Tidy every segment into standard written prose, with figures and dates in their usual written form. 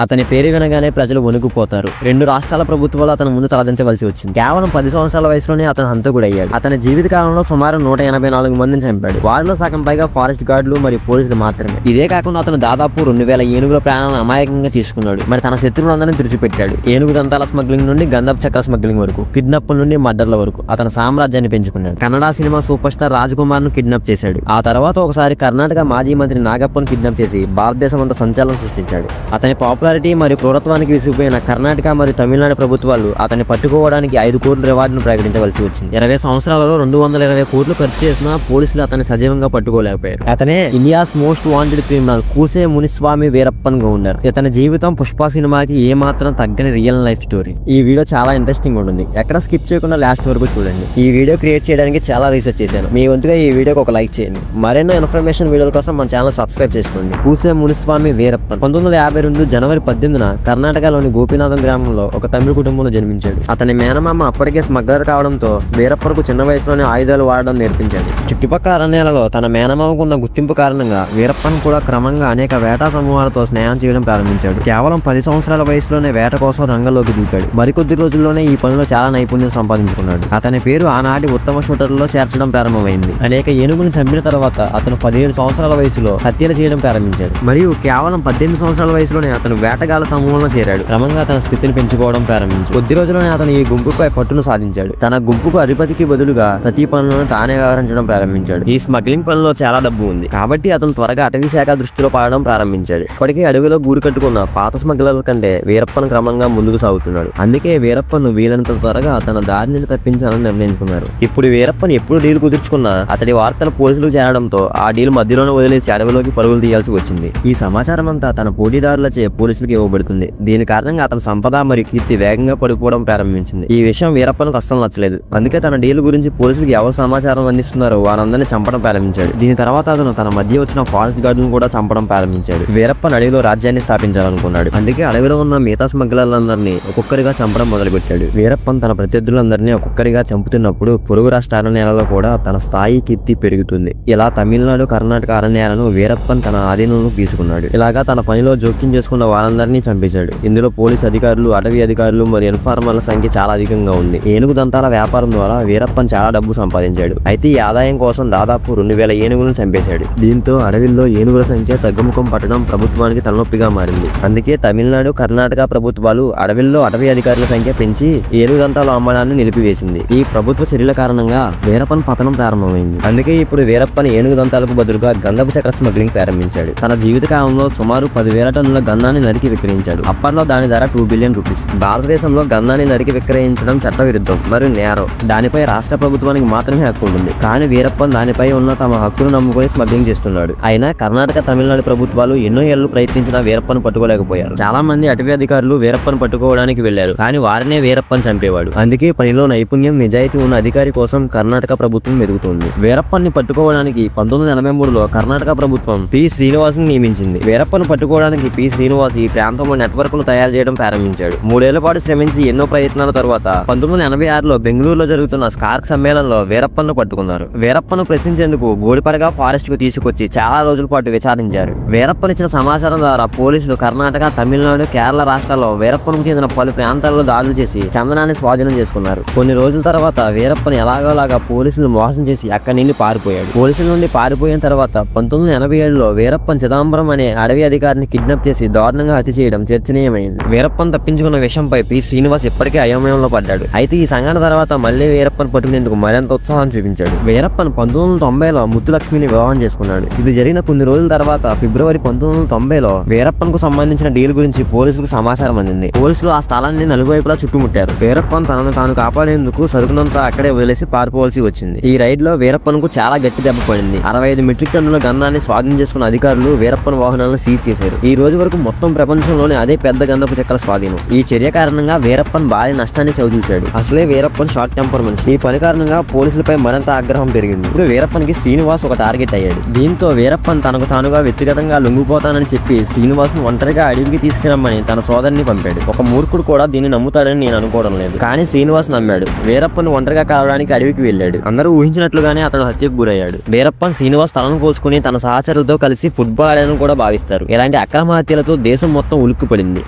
అతని పేరు వినగానే ప్రజలు వణుకుపోతారు. 2 రాష్ట్రాల ప్రభుత్వాలు అతని ముందు తలదించవలసి వచ్చింది. కేవలం 10 సంవత్సరాల వయసులోనే అతను హంతకుడయ్యాడు. అతని జీవిత కాలంలో సుమారు 184 మందిని చంపాడు. వారిలో సగం పైగా ఫారెస్ట్ గార్డులు మరియు పోలీసులు మాత్రమే. ఇదే కాకుండా అతను దాదాపు 2000 ఏనుగుల ప్రాణాలను అమాయకంగా తీసుకున్నాడు. మరి తన శత్రువులందరినీ తుడిచిపెట్టాడు. ఏనుగు దంతాల స్మగ్లింగ్ నుండి గంధపు చక్ర స్మగ్లింగ్ వరకు, కిడ్నాప్ల నుండి మర్డర్ల వరకు అతని సామ్రాజ్యాన్ని పెంచుకున్నాడు. Kannada cinema super star Raj Kumar ను కిడ్నాప్ చేశాడు. ఆ తర్వాత ఒకసారి కర్ణాటక మాజీ మంత్రి నాగప్పను కిడ్నాప్ చేసి భారతదేశం అంతా సంచలనం సృష్టించాడు. అతని పాపులారిటీ మరియు క్రూరత్వానికి విసిగిపోయిన కర్ణాటక మరియు తమిళనాడు ప్రభుత్వాలు అతన్ని పట్టుకోవడానికి 5 కోట్ల రివార్డును ప్రకటించవలసి వచ్చింది. 20 సంవత్సరాలలో 220 కోట్లు ఖర్చు చేసినా పోలీసులు అతన్ని సజీవంగా పట్టుకోలేకపోయారు. అతనే India's most wanted criminal Koose Muniswamy Veerappan Gounder. ఇతని జీవితం పుష్ప సినిమాకి ఏమాత్రం తగ్గని రియల్ లైఫ్ స్టోరీ. ఈ వీడియో చాలా ఇంట్రెస్టింగ్ ఉంటుంది. ఎక్కడ స్కిప్ చేయకుండా లాస్ట్ వరకు చూడండి. ఈ వీడియో క్రియేట్ చేయడానికి చాలా రీసెర్చ్ చేశాను. మీ వంతుగా ఈ వీడియోకి ఒక లైక్ చేయండి. మరెన్నో ఇన్ఫర్మేషన్ వీడియోల కోసం మన ఛానల్ సబ్స్క్రైబ్ చేసుకోండి. కూసే మునిస్వామి వీరప్పన్ 1952 జనవరి 18 కర్ణాటకలోని గోపీనాథం గ్రామంలో ఒక తమిళ కుటుంబంలో జన్మించాడు. అతని మేనమామ అప్పటికే స్మగ్లర్ కావడంతో వీరప్పన్కు చిన్న వయసులోనే ఆయుధాలు వాడడం నేర్పించాడు. చుట్టుపక్కల అరణ్యాలలో తన మేనమామకు ఉన్న గుర్తింపు కారణంగా వీరప్పన్ కూడా క్రమంగా అనేక వేటా సమూహాలతో స్నేహం చేయడం ప్రారంభించాడు. కేవలం 10 సంవత్సరాల వయసులోనే వేట కోసం రంగంలోకి దూకాడు. మరికొద్ది రోజుల్లోనే ఈ పనిలో చాలా నైపుణ్యం సంపాదించుకున్నాడు. అతని పేరు ఆనాటి ఉత్తమ షూటర్లలో చేర్చడం ప్రారంభమైంది. అనేక ఏనుగులను చంపిన తర్వాత అతను 17 సంవత్సరాల వయసులో హత్యలు చేయడం ప్రారంభించాడు. మరియు కేవలం 18 సంవత్సరాల వయసులోనే అతను వేటగాళ్ల సమూహంలో చేరాడు. క్రమంగా తన స్థితిని పెంచుకోవడం ప్రారంభించాడు. కొద్ది రోజుల్లోనే అతను ఈ గుంపుపై పట్టును సాధించాడు. తన గుంపుకు అధిపతికి బదులుగా ప్రతి పనులను తానే వ్యవహరించడం ప్రారంభించాడు. ఈ స్మగ్లింగ్ పనిలో చాలా డబ్బు ఉంది కాబట్టి అతను త్వరగా అటవీ శాఖ దృష్టిలో పడడం ప్రారంభించాడు. ఇప్పటికీ అడవిలో గూడు కట్టుకున్న పాత స్మగ్లర్ల కంటే వీరప్పన్ క్రమంగా ముందుకు సాగుతున్నాడు. అందుకే వీరప్పన్ వీలైనంత త్వరగా తన దారిని తప్పించాలని నిర్ణయించుకున్నారు. ఇప్పుడు వీరప్పన్ ఎప్పుడు డీల్ కుదుర్చుకున్నా అతడి వార్తలు పోలీసులు చేరడంతో ఆ డీల్ మధ్యలోనే వదిలేసి అడవిలోకి పరుగులు తీయాల్సి వచ్చింది. ఈ సమాచారం అంతా తన పోటీదారులచే పోలీసులకు ఇవ్వబడుతుంది. దీని కారణంగా అతని సంపద మరియు కీర్తి వేగంగా పడిపోవడం ప్రారంభించింది. ఈ విషయం వీరప్పన్కు అస్సలు నచ్చలేదు. అందుకే తన డీల్ గురించి పోలీసులకు ఎవరు సమాచారం అందిస్తున్నారో వారందరినీ చంపడం ప్రారంభించాడు. దీని తర్వాత అతను తన మధ్య వచ్చిన ఫారెస్ట్ గార్డులను కూడా చంపడం ప్రారంభించాడు. వీరప్పన్ అడవిలో రాజ్యాన్ని స్థాపించాలనుకున్నాడు. అందుకే అడవిలో ఉన్న మిగతా స్మగ్లర్లందరినీ ఒక్కొక్కరిగా చంపడం మొదలుపెట్టాడు. వీరప్పన్ తన ప్రత్యర్థులందరినీ ఒక్కొక్కరిగా చంపుతున్నప్పుడు పొరుగు రాష్ట్ర అరణ్యాలలో కూడా తన స్థాయి కీర్తి పెరుగుతుంది. ఇలా తమిళనాడు, కర్ణాటక అరణ్యాలను వీరప్పన్ తన ఆధీనంలో తీసుకున్నాడు. ఇలాగా తన పనిలో జోక్యం చేసుకున్న వారందరినీ చంపేశాడు. ఇందులో పోలీస్ అధికారులు, అటవీ అధికారులు మరియు ఇన్ఫార్మర్ల సంఖ్య చాలా అధికంగా ఉంది. ఏనుగు దంతాల వ్యాపారం ద్వారా వీరప్పన్ చాలా డబ్బు సంపాదించాడు. అయితే ఈ ఆదాయం కోసం దాదాపు 2000 ఏనుగులను చంపేశాడు. దీంతో అడవిలో ఏనుగుల సంఖ్య తగ్గుముఖం పట్టడం ప్రభుత్వానికి తలనొప్పిగా మారింది. అందుకే తమిళనాడు, కర్ణాటక ప్రభుత్వాలు అడవిలో అటవీ అధికారుల సంఖ్య పెంచి ఏనుగు దంతాల అమ్మడాన్ని నిలిపివేసింది. ఈ ప్రభుత్వ చర్యల కారణంగా వీరప్పన్ పతనం ప్రారంభమైంది. అందుకే ఇప్పుడు వీరప్పన్ ఏనుగు దంతాలకు బదులుగా గంధపు చక్ర స్మగ్లింగ్ ప్రారంభించాడు. తన జీవిత కాలంలో సుమారు 10,000 టన్నుల గంధాన్ని నరికి విక్రయించాడు. అప్పట్లో దాని ధర 2 బిలియన్ రూపీస్. భారతదేశంలో గంధాన్ని నరికి విక్రయించడం చట్టవిరుద్ధం మరియు నేరం. దానిపై రాష్ట్ర ప్రభుత్వానికి మాత్రమే హక్కు ఉంటుంది. కానీ వీరప్పన్ దానిపై ఉన్న తమ హక్కును నమ్ముకొని స్మగ్లింగ్ చేస్తున్నాడు. అయినా కర్ణాటక, తమిళనాడు ప్రభుత్వాలు ఎన్నో ఏళ్లు ప్రయత్నించినా వీరప్పన్ పట్టుకోలేకపోయారు. చాలా మంది అటవీ అధికారులు వీరప్పన్ పట్టుకోవడానికి వెళ్లారు. కానీ వారినే వీరప్పన్ చంపేవాడు. అందుకే పనిలో నైపుణ్యం, నిజాయితీ ఉన్న అధికారి కోసం కర్ణాటక ప్రభుత్వం వెతుకుతుంది. వీరప్పన్ ని పట్టుకోవడానికి 1983లో కర్ణాటక ప్రభుత్వం పి. శ్రీనివాస్ ని నియమించింది. వీరప్పన్ పట్టుకోవడానికి పి. శ్రీనివాస్ ఈ ప్రాంతంలో నెట్వర్క్ ను తయారు చేయడం ప్రారంభించాడు. 3 ఏళ్ల పాటు శ్రమించి ఎన్నో ప్రయత్నాల తర్వాత 1986లో బెంగళూరులో జరుగుతున్న స్కార్క్ సమ్మేళనంలో వీరప్పన్ ను పట్టుకున్నారు. వీరప్పన్ ను ప్రశ్నించేందుకు గోడిపడగా ఫారెస్ట్ కు తీసుకొచ్చి చాలా రోజుల పాటు విచారించారు. వీరప్పన్ ఇచ్చిన సమాచారం ద్వారా పోలీసులు కర్ణాటక, తమిళనాడు, కేరళ రాష్ట్రాల్లో వీరప్పన్ కు చెందిన పలు ప్రాంతాల్లో దాడులు చేసి చందనాన్ని స్వాధీనం చేసుకున్నారు. కొన్ని రోజుల తర్వాత వీరప్పన్ ఎలాగోలాగా పోలీసులు మోసం చేసి అక్కడి నుండి పారిపోయాడు. పోలీసుల నుండి పారిపోయిన తర్వాత 1987లో వీరప్పన్ చిదంబరం అనే అడవి అధికారిని కిడ్నాప్ చేసి దారుణంగా హత్య చేయడం చర్చనీయమైంది. వీరప్పన్ తప్పించుకున్న విషయంపై పి. శ్రీనివాస్ ఇప్పటికే అయోమయంలో పడ్డాడు. అయితే ఈ సంఘటన తర్వాత మళ్లీ వీరప్పన్ పట్టుకునేందుకు మరింత ఉత్సాహం చూపించాడు. వీరప్పన్ 1990లో ముత్తులక్ష్మిని వివాహం చేసుకున్నాడు. ఇది జరిగిన కొన్ని రోజుల తర్వాత ఫిబ్రవరి 1990లో వీరప్పన్ కు సంబంధించిన డీల్ గురించి పోలీసులకు సమాచారం అందింది. పోలీసులు ఆ స్థలాన్ని నలుగువైపులా చుట్టుముట్టారు. వీరప్పన్ తనను తాను కాపాడేందుకు సరుకునంతా అక్కడే వదిలేసి పారిపోవాల్సి వచ్చింది. ఈ రైడ్ లో వీరప్పన్ కు చాలా గట్టి దెబ్బ పడింది. 65 మెట్రిక్ టన్నుల గంధాన్ని స్వాధీనం చేసుకున్న అధికారులు వీరప్పన్ వాహనాలను సీజ్ చేశారు. ఈ రోజు వరకు మొత్తం ప్రపంచంలోనే అదే పెద్ద గంధపు చక్ర స్వాధీనం. ఈ చర్య కారణంగా వీరప్పన్ భారీ నష్టాన్ని చవిచూశాడు. అసలే వీరప్పన్ షార్ట్ టెంపర్ మనిషి. ఈ పని కారణంగా పోలీసులపై మరింత ఆగ్రహం పెరిగింది. ఇప్పుడు వీరప్పన్ కి శ్రీనివాస్ ఒక టార్గెట్ అయ్యాడు. దీంతో వీరప్పన్ తనకు తానుగా వ్యక్తిగతంగా లొంగిపోతానని చెప్పి శ్రీనివాస్ ను ఒంటరిగా అడవికి తీసుకురమ్మని తన సోదరుని పంపాడు. ఒక మూర్ఖుడు కూడా దీన్ని నమ్ముతాడని నేను అనుకోవడం లేదు. కానీ శ్రీనివాస్ నమ్మాడు. వీరప్పన్ ఒంటరిగా కావడానికి అడవికి వెళ్ళాడు. అందరూ ఊహించినట్లుగానే అతను హత్యకు గురయ్యాడు. వీరప్పన్ శ్రీనివాస్ తలను కోసుకుని తన సహచరులతో కలిసి ఫుట్బాల్ ఆడాలని కూడా భావిస్తారు. ఇలాంటి అక్రమ హత్యలతో దేశం దేశం మొత్తం ఉలిక్కిపడింది.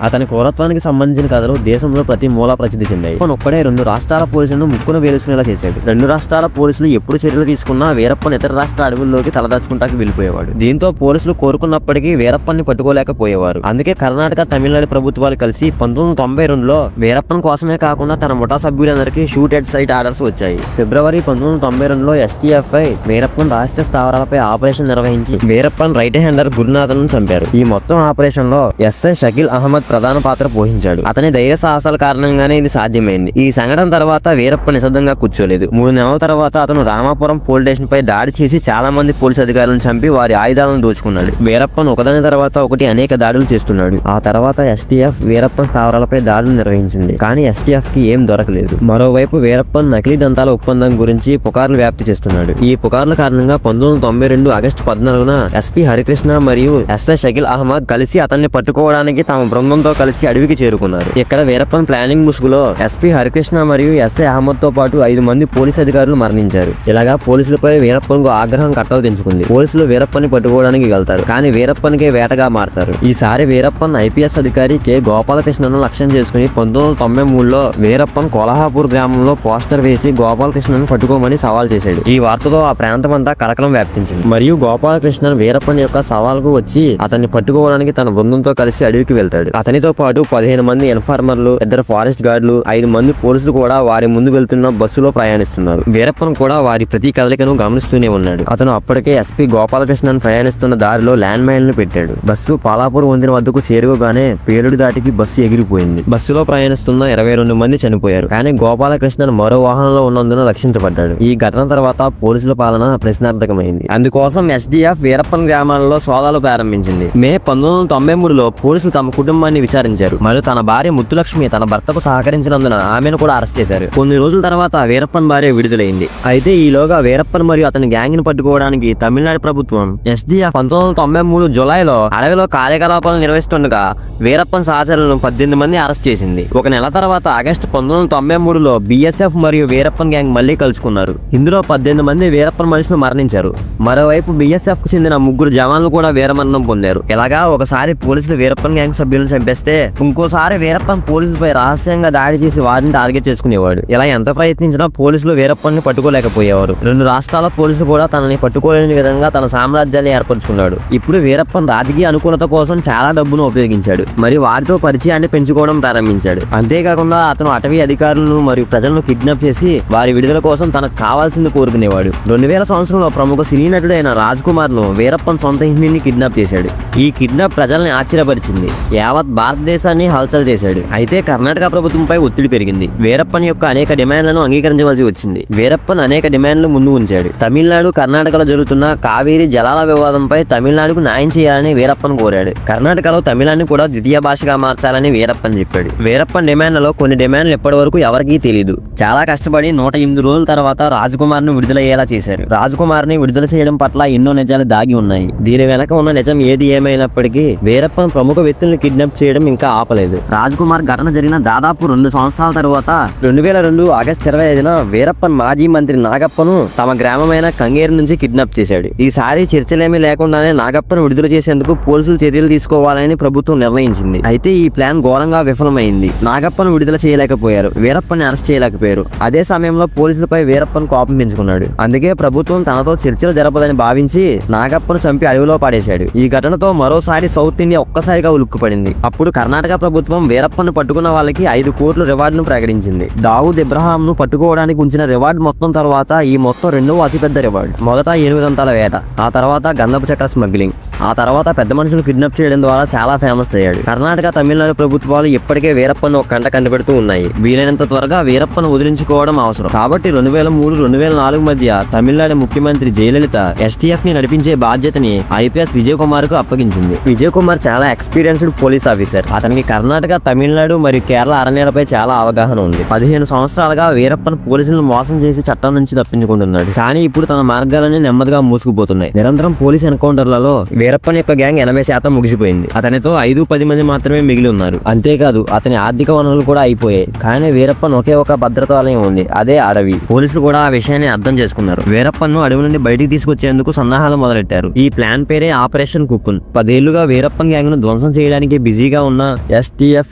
అతని క్రూరత్వానికి సంబంధించిన కథలు దేశంలో ప్రతి మూల ప్రసిద్ధి చెందాయి. ఒక్కడే 2 రాష్ట్రాల పోలీసులను ముక్కున వేలుసుకునేలా చేశాడు. 2 రాష్ట్రాల పోలీసులు ఎప్పుడు చర్యలు తీసుకున్నా వీరప్పన్ ఇతర రాష్ట్ర అడవుల్లోకి తలదాచుకుంటాకి వెళ్ళిపోయేవాడు. దీంతో పోలీసులు కోరుకున్నప్పటికీ వీరప్పన్ని పట్టుకోలేకపోయేవారు. అందుకే కర్ణాటక, తమిళనాడు ప్రభుత్వాలు కలిసి 1992లో వీరప్పన్ కోసమే కాకుండా తన ముఠా సభ్యులందరికీ షూట్ ఎట్ సైట్ ఆర్డర్స్ వచ్చాయి. ఫిబ్రవరి 1992లో STFI వీరప్పన్ రహస్య స్థావరాలపై ఆపరేషన్ నిర్వహించి వీరప్పన్ రైట్ హ్యాండర్ గురునాథన్ చంపారు. ఈ మొత్తం ఆపరేషన్ లో SI షకీల్ అహ్మద్ ప్రధాన పాత్ర పోషించాడు. అతని ధైర్య సాహసాల కారణంగానే ఇది సాధ్యమైంది. ఈ సంఘటన తర్వాత వీరప్పన్ నిశ్శబ్దంగా కూర్చోలేదు. 3 నెలల తర్వాత అతను రామాపురం పోలీస్ స్టేషన్ పై దాడి చేసి చాలా మంది పోలీసు అధికారులను చంపి వారి ఆయుధాలను దోచుకున్నాడు. వీరప్పన్ ఒకదాని తర్వాత ఒకటి అనేక దాడులు చేస్తున్నాడు. ఆ తర్వాత STF వీరప్పన్ స్థావరాలపై దాడులు నిర్వహించింది. కానీ STF కి ఏం దొరకలేదు. మరోవైపు వీరప్పన్ నకిలీ దంతాల ఒప్పందం గురించి పుకార్లు వ్యాప్తి చేస్తున్నాడు. ఈ పుకార్ల కారణంగా 1992 ఆగస్టు 14న SP హరికృష్ణ మరియు SI షకీల్ అహ్మద్ కలిసి అతన్ని పట్టుకోవడానికి తమ బృందంతో కలిసి అడవికి చేరుకున్నారు. ఇక్కడ వీరప్పన్ ప్లానింగ్ ముసుగులో SP హరికృష్ణ మరియు SI అహ్మద్ తో పాటు 5 మంది పోలీసు అధికారులు మరణించారు. ఇలాగా పోలీసులపై వీరప్పన్ కు ఆగ్రహం కట్టలు తెంచుకుంది. పోలీసులు వీరప్పన్ పట్టుకోవడానికి వెళ్తారు. కానీ వీరప్పన్ కే వేటగా మారతారు. ఈసారి వీరప్పన్ IPS అధికారి K గోపాలకృష్ణను లక్ష్యం చేసుకుని 1993లో వీరప్పన్ కొల్హాపూర్ గ్రామంలో పోస్టర్ వేసి గోపాలకృష్ణను పట్టుకోమని సవాల్ చేశాడు. ఈ వార్తతో ఆ ప్రాంతమంతా కలకలం వ్యాప్తించింది. మరియు గోపాలకృష్ణన్ వీరప్పన్ యొక్క సవాల్కు వచ్చి అతన్ని పట్టుకోవడానికి తన బృందంతో కలిసి అడవికి వెళ్తాడు. అతనితో పాటు 15 మంది ఇన్ఫార్మర్లు, 2 ఫారెస్ట్ గార్డులు, 5 మంది పోలీసులు కూడా వారి ముందు వెళ్తున్న బస్సులో ప్రయాణిస్తున్నారు. వీరప్పన్ కూడా వారి ప్రతి కదలికను గమనిస్తూనే ఉన్నాడు. అతను అప్పటికే SP గోపాలకృష్ణన్ ప్రయాణిస్తున్న దారిలో ల్యాండ్ మైన్లు పెట్టాడు. బస్సు పాలాపూర్ వంతెన వద్దకు చేరుకోగానే పేలుడు దాటికి బస్సు ఎగిరిపోయింది. బస్సులో ప్రయాణిస్తున్న 22 మంది చనిపోయారు. కానీ గోపాలకృష్ణన్ మరో వాహనంలో ఉన్నందున రక్షించబడ్డాడు. ఈ ఘటన తర్వాత పోలీసుల పాలన ప్రశ్నార్థకమైంది. అందుకోసం SDF వీరప్పన్ గ్రామాలలో సోదాలు ప్రారంభించింది. మే 1993లో పోలీసులు తమ కుటుంబాన్ని విచారించారు. మరియు తన భార్య ముత్తులక్ష్మి తన భర్తకు సహకరించినందున ఆమెను కూడా అరెస్ట్ చేశారు. కొన్ని రోజుల తర్వాత వీరప్పన్ భార్య విడుదలైంది. అయితే ఈలోగా వీరప్పన్ మరియు అతని గ్యాంగ్ ని పట్టుకోవడానికి తమిళనాడు ప్రభుత్వం SDF 1993 జూలైలో అడవిలో కార్యకలాపాలు నిర్వహిస్తుండగా వీరప్పన్ సహచరులను 18 మంది అరెస్ట్ చేసింది. 1 నెల తర్వాత ఆగస్టు 1993లో BSF మరియు వీరప్పన్ గ్యాంగ్ మళ్లీ కలుసుకున్నారు. ఇందులో 18 మంది వీరప్పన్ మనుషులు మరణించారు. మరోవైపు BSF కు చెందిన 3 జవాన్లు కూడా వీరమరణం పొందారు. ఇలాగా ఒకసారి పోలీసులు వీరప్పన్ గ్యాంగ్ సభ్యులను చంపేస్తే ఇంకోసారి వీరప్పన్ పోలీసులపై రహస్యంగా దాడి చేసి వారిని టార్గెట్ చేసుకునేవాడు. ఇలా ఎంత ప్రయత్నించినా పోలీసులు వీరప్పన్ ని పట్టుకోలేకపోయేవారు. 2 రాష్ట్రాల పోలీసులు కూడా తనని పట్టుకోలేని విధంగా తన సామ్రాజ్యాన్ని ఏర్పరచుకున్నాడు. ఇప్పుడు వీరప్పన్ రాజకీయ అనుకూలత కోసం చాలా డబ్బును ఉపయోగించాడు. మరియు వారితో పరిచయాన్ని పెంచుకోవడం ప్రారంభించాడు. అంతేకాకుండా అతను అటవీ అధికారులను మరియు ప్రజలను కిడ్నాప్ చేసి వారి విడుదల కోసం తనకు కావాల్సింది కోరుకునేవాడు. 2000 సంవత్సరంలో ప్రముఖ సినీ నటుడైన రాజ్ కుమార్ ను వీరప్పన్ సొంత ఇంటిని కిడ్నాప్ చేశాడు. ఈ కిడ్నాప్ ప్రజల్ని ఆశ్చర్యపరిచింది. యావత్ భారతదేశాన్ని హల్చల్ చేశాడు. అయితే కర్ణాటక ప్రభుత్వంపై ఒత్తిడి పెరిగింది. వీరప్పన్ యొక్క అనేక డిమాండ్లను అంగీకరించవలసి వచ్చింది. వీరప్పన్ అనేక డిమాండ్లు ముందు ఉంచాడు. తమిళనాడు, కర్ణాటకలో జరుగుతున్న కావేరీ జలాల వివాదంపై తమిళనాడుకు న్యాయం చేయాలని వీరప్పన్ కోరాడు. కర్ణాటకలో తమిళాన్ని కూడా ద్వితీయ భాషగా మార్చాలని వీరప్పన్ చెప్పాడు. వీరప్పన్ డిమాండ్లలో కొన్ని డిమాండ్లు ఇప్పటి వరకు ఎవరికీ తెలియదు. చాలా కష్టపడి 108 రోజుల తర్వాత రాజ్కుమార్ ను విడుదలయ్యేలా చేశారు. రాజ్కుమార్ ని విడుదల చేయడం పట్ల ఎన్నో నిజాలు దాగి ఉన్నాయి. దీని వెనక ఉన్న నిజం ఏది ఏమైనప్పటికీ వీరప్పన్ ప్రముఖ వ్యక్తులను కిడ్నాప్ చేయడం ఇంకా ఆపలేదు. రాజ్కుమార్ ఘటన జరిగిన దాదాపు 2 సంవత్సరాల తర్వాత 2002 ఆగస్టు 25న వీరప్పన్ మాజీ మంత్రి నాగప్పను తమ గ్రామమైన కంగేరు నుంచి కిడ్నాప్ చేశాడు. ఈసారి చర్చలేమీ లేకుండానే నాగప్పను విడుదల చేసేందుకు పోలీసులు చర్యలు తీసుకోవాలని ప్రభుత్వం నిర్ణయించింది. అయితే ఈ ప్లాన్ ఘోరంగా విఫలమైంది. నాగప్పను విడుదల చేయలేకపోయారు. వీరప్పన్ అరెస్ట్ చేయలేకపోయారు. అదే సమయంలో పోలీసులపై వీరప్పన్ కోపం పెంచుకున్నాడు. అందుకే ప్రభుత్వం తనతో చర్చలు జరపదని భావించి నాగప్పను చంపి అడవిలో పడేశాడు. ఈ ఘటనతో మరోసారి సౌత్ ఇండియా ఒక్కసారిగా ఉలుక్కుపడింది. అప్పుడు కర్ణాటక ప్రభుత్వం వీరప్పన్ పట్టుకున్న వాళ్ళకి 5 కోట్ల రివార్డును ప్రకటించింది. దావూద్ ఇబ్రహాం ను పట్టుకోవడానికి ఉంచిన రివార్డు మొత్తం తర్వాత ఈ మొత్తం 2వ అతిపెద్ద రివార్డు. మొదట 8 దంతాల వేట, ఆ తర్వాత గంధపు చెట్ల స్మగ్లింగ్, ఆ తర్వాత పెద్ద మనుషులు కిడ్నాప్ చేయడం ద్వారా చాలా ఫేమస్ అయ్యాడు. కర్ణాటక, తమిళనాడు ప్రభుత్వాలు ఇప్పటికే వీరప్పన్ ఒక కంట కంటపెడుతూ ఉన్నాయి. వీలైనంత త్వరగా వీరప్పన్ వదిలించుకోవడం అవసరం. కాబట్టి 2003-2004 మధ్య తమిళనాడు ముఖ్యమంత్రి జయలలిత STF ని నడిపించే బాధ్యతని IPS విజయ్ కుమార్ కు అప్పగించింది. విజయ్ కుమార్ చాలా ఎక్స్పీరియన్స్డ్ పోలీస్ ఆఫీసర్. అతనికి కర్ణాటక, తమిళనాడు మరియు కేరళ అరణ్యాలపై చాలా అవగాహన ఉంది. 15 సంవత్సరాలుగా వీరప్పన్ పోలీసులను మోసం చేసి చట్టం నుంచి తప్పించుకుంటున్నాడు. కానీ ఇప్పుడు తన మార్గాలన్నీ నెమ్మదిగా మూసుకుపోతున్నాయి. నిరంతరం పోలీస్ ఎన్కౌంటర్లలో వీరప్పన్ యొక్క గ్యాంగ్ 80% ముగిసిపోయింది. అతనితో 5-10 మంది మాత్రమే మిగిలి ఉన్నారు. అంతేకాదు అతని ఆర్థిక వనరులు కూడా అయిపోయాయి. కానీ వీరప్పన్ ఒకే ఒక భద్రతాలయం ఉంది, అదే అడవి. పోలీసులు కూడా ఆ విషయాన్ని అర్థం చేసుకున్నారు. వీరప్పన్ను అడవి నుండి బయటికి తీసుకొచ్చేందుకు సన్నాహాలు మొదలెట్టారు. ఈ ప్లాన్ పేరే ఆపరేషన్ కుక్కున్. 10 ఏళ్లుగా వీరప్పన్ గ్యాంగ్ ను ధ్వంసం చేయడానికి బిజీగా ఉన్న STF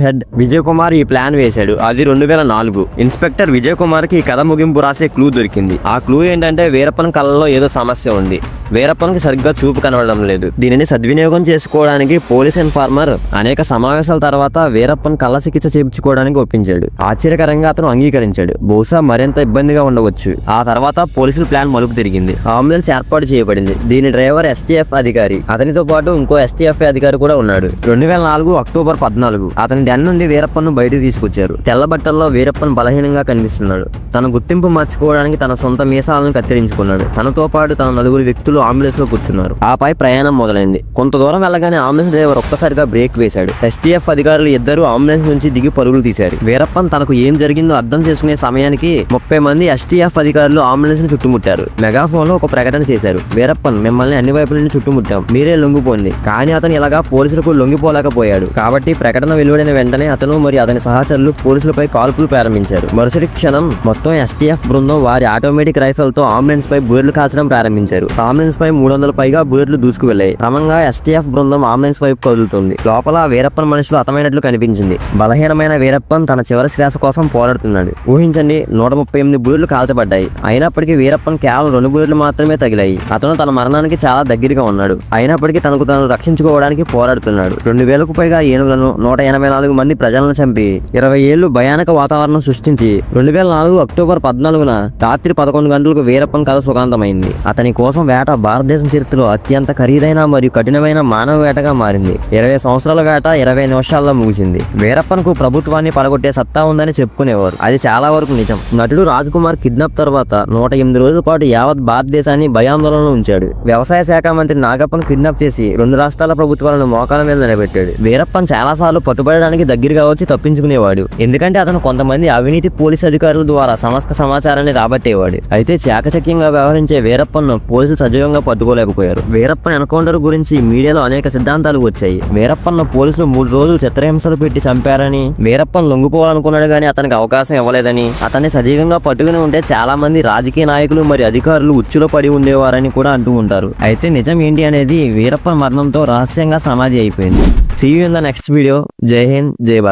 హెడ్ విజయ్ కుమార్ ఈ ప్లాన్ వేశాడు. అది 2004. ఇన్స్పెక్టర్ విజయ్ కుమార్ కి కథ ముగింపు రాసే క్లూ దొరికింది. ఆ క్లూ ఏంటంటే వీరప్పన్ కళ్ళలో ఏదో సమస్య ఉంది. వీరప్పన్కి సరిగ్గా చూపు కనబడడం లేదు. దీనిని సద్వినియోగం చేసుకోవడానికి పోలీస్ ఇన్ఫార్మర్ అనేక సమావేశాల తర్వాత వీరప్పన్ కళ్ళ చికిత్స చేయించుకోవడానికి ఒప్పించాడు. ఆశ్చర్యకరంగా అతను అంగీకరించాడు. బహుశా మరింత ఇబ్బందిగా ఉండవచ్చు. ఆ తర్వాత పోలీసుల ప్లాన్ మలుపు తిరిగింది. అంబులెన్స్ ఏర్పాటు చేయబడింది. దీని డ్రైవర్ STF అధికారి. అతనితో పాటు ఇంకో STF అధికారి కూడా ఉన్నాడు. 2004 అక్టోబర్ 14 అతని డెన్ నుండి వీరప్పన్ను బయటకు తీసుకొచ్చారు. తెల్ల బట్టల్లో వీరప్పన్ బలహీనంగా కనిపిస్తున్నాడు. తన గుర్తింపు మార్చుకోవడానికి తన సొంత మీసాలను కత్తిరించుకున్నాడు. తనతో పాటు తన 9 వ్యక్తులు అంబులెన్స్ లో కూర్చున్నారు. ఆపై ప్రయాణం మొదలైంది. కొంత దూరం వెళ్ళగానే అంబులెన్స్ డ్రైవర్ ఒక్కసారిగా బ్రేక్ వేశాడు. STF అధికారులు ఇద్దరు అంబులెన్స్ నుంచి దిగి పరుగులు తీశారు. వీరప్పన్ తనకు ఏం జరిగిందో అర్థం చేసుకునే సమయానికి 30 మంది STF అధికారులు అంబులెన్స్ ను చుట్టుముట్టారు. మెగాఫోన్ లో ఒక ప్రకటన చేశారు. వీరప్పన్, మిమ్మల్ని అన్ని వైపుల నుండి చుట్టుముట్టాం, మీరే లొంగిపోండి. కానీ అతను ఇలాగా పోలీసులకు లొంగిపోలేకపోయాడు. కాబట్టి ప్రకటన వెలువడిన వెంటనే అతను మరియు అతని సహచరులు పోలీసులపై కాల్పులు ప్రారంభించారు. మరుసటి క్షణం మొత్తం STF బృందం వారి ఆటోమేటిక్ రైఫిల్ తో అంబులెన్స్ పై బుల్లెట్లు కాల్చడం ప్రారంభించారు. అంబులెన్స్ పై 300 పైగా బుల్లెట్లు దూసుకు వెళ్లాయి. క్రమంగా STF బృందం అంబులెన్స్ వైపు కదులుతుంది. లోపల వీరప్పన్ మనుషులు హతమైనట్లు కనిపించింది. బలహీనమైన వీరప్పన్ తన చివరి శ్వాస కోసం పోరాడుతున్నాడు. ఊహించండి, 138 బుల్లెట్లు కాల్చబడ్డాయి. అయినప్పటికీ వీరప్పన్ కేవలం 2 బుల్లెట్లు మాత్రమే తగిలాయి. అతను తన మరణానికి చాలా దగ్గరగా ఉన్నాడు. అయినప్పటికీ తనకు తాను రక్షించుకోవడానికి పోరాడుతున్నాడు. 2000కు పైగా ఏనుగులను, 184 మంది ప్రజలను చంపి 20 ఏళ్లు భయానక వాతావరణం సృష్టించి 2004 అక్టోబర్ 14న రాత్రి 11 గంటలకు వీరప్పన్ కథ సుఖాంతమైంది. అతని కోసం వేట భారతదేశం చరిత్రలో అత్యంత ఖరీదైన మరియు కఠినమైన మానవ వేటగా మారింది. 20 సంవత్సరాల వేట 20 నిమిషాల్లో ముగిసింది. వీరప్పన్ కు ప్రభుత్వాన్ని పడగొట్టే సత్తా ఉందని చెప్పుకునేవారు. అది చాలా వరకు నిజం. నటుడు రాజ్ కుమార్ కిడ్నాప్ తర్వాత 108 రోజుల పాటు యావత్ భారతదేశాన్ని భయాందోళనలో ఉంచాడు. వ్యవసాయ శాఖ మంత్రి నాగప్పన్ కిడ్నాప్ చేసి 2 రాష్ట్రాల ప్రభుత్వాలను మోకాల మీద నిలబెట్టాడు. వీరప్పన్ చాలా సార్లు పట్టుబడడానికి దగ్గరగా వచ్చి తప్పించుకునేవాడు. ఎందుకంటే అతను కొంతమంది అవినీతి పోలీసు అధికారుల ద్వారా సమస్త సమాచారాన్ని రాబట్టేవాడు. అయితే చాకచక్యంగా వ్యవహరించే వీరప్పన్ను పోలీసులు సజీవంగా పట్టుకోలేకపోయారు. వీరప్పన్ ఎన్కౌంటర్ గురించి మీడియాలో అనేక సిద్ధాంతాలు వచ్చాయి. వీరప్పన్ను పోలీసులు 3 రోజులు చిత్రహింసలు పెట్టి చంపారని, వీరప్పన్ లొంగిపోవాలనుకున్నాడు కానీ అతనికి అవకాశం ఇవ్వలేదని, అతన్ని సజీవంగా పట్టుకుని ఉంటే చాలా మంది రాజకీయ నాయకులు మరియు అధికారులు ఉచ్చులో పడి ఉండేవారని కూడా అంటూ ఉంటారు. అయితే నిజం ఏంటి అనేది వీరప్పన్ మరణంతో రహస్యంగా సమాధి అయిపోయింది. See you in the next video. జై హింద్, జై భారత్.